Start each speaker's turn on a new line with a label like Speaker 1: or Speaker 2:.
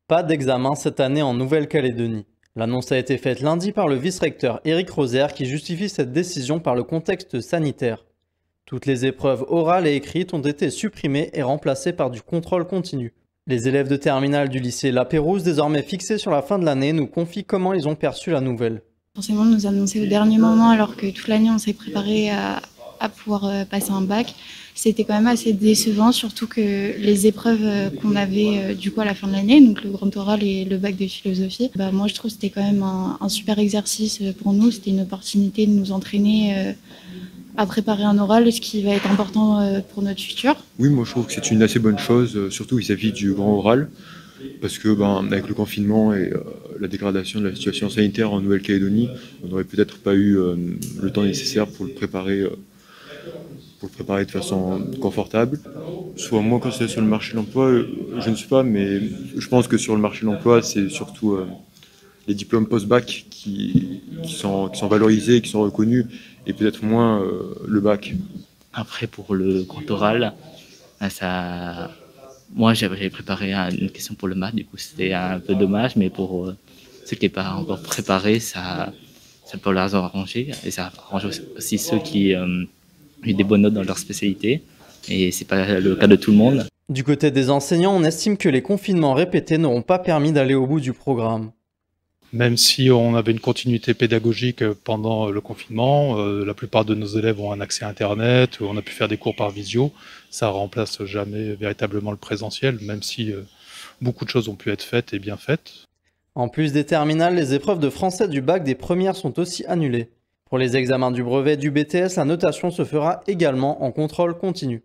Speaker 1: Pas d'examen cette année en Nouvelle-Calédonie. L'annonce a été faite lundi par le vice-recteur Éric Rosaire qui justifie cette décision par le contexte sanitaire. Toutes les épreuves orales et écrites ont été supprimées et remplacées par du contrôle continu. Les élèves de terminale du lycée La Pérouse, désormais fixés sur la fin de l'année, nous confient comment ils ont perçu la nouvelle.
Speaker 2: Forcément, nous annoncer au dernier moment, alors que toute l'année on s'est préparé à pouvoir passer un bac. C'était quand même assez décevant, surtout que les épreuves qu'on avait du coup à la fin de l'année, donc le grand oral et le bac de philosophie, moi je trouve que c'était quand même un super exercice pour nous. C'était une opportunité de nous entraîner à préparer un oral, ce qui va être important pour notre futur.
Speaker 3: Oui, moi je trouve que c'est une assez bonne chose, surtout vis-à-vis du grand oral, parce que avec le confinement et la dégradation de la situation sanitaire en Nouvelle-Calédonie, on n'aurait peut-être pas eu le temps nécessaire pour le préparer de façon confortable. Soit moi quand c'est sur le marché de l'emploi, je ne sais pas, mais je pense que sur le marché de l'emploi, c'est surtout les diplômes post-bac qui sont valorisés, qui sont reconnus, et peut-être moins le bac.
Speaker 4: Après, pour le grand oral, ça... moi j'avais préparé une question pour le maths, du coup c'était un peu dommage, mais pour ceux qui n'étaient pas encore préparés, ça peut leur arranger, et ça arrange aussi ceux qui ont eu des bonnes notes dans leur spécialité, et c'est pas le cas de tout le monde.
Speaker 1: Du côté des enseignants, on estime que les confinements répétés n'auront pas permis d'aller au bout du programme.
Speaker 5: Même si on avait une continuité pédagogique pendant le confinement, la plupart de nos élèves ont un accès à Internet, on a pu faire des cours par visio, ça remplace jamais véritablement le présentiel, même si beaucoup de choses ont pu être faites et bien faites.
Speaker 1: En plus des terminales, les épreuves de français du bac des premières sont aussi annulées. Pour les examens du brevet du BTS, la notation se fera également en contrôle continu.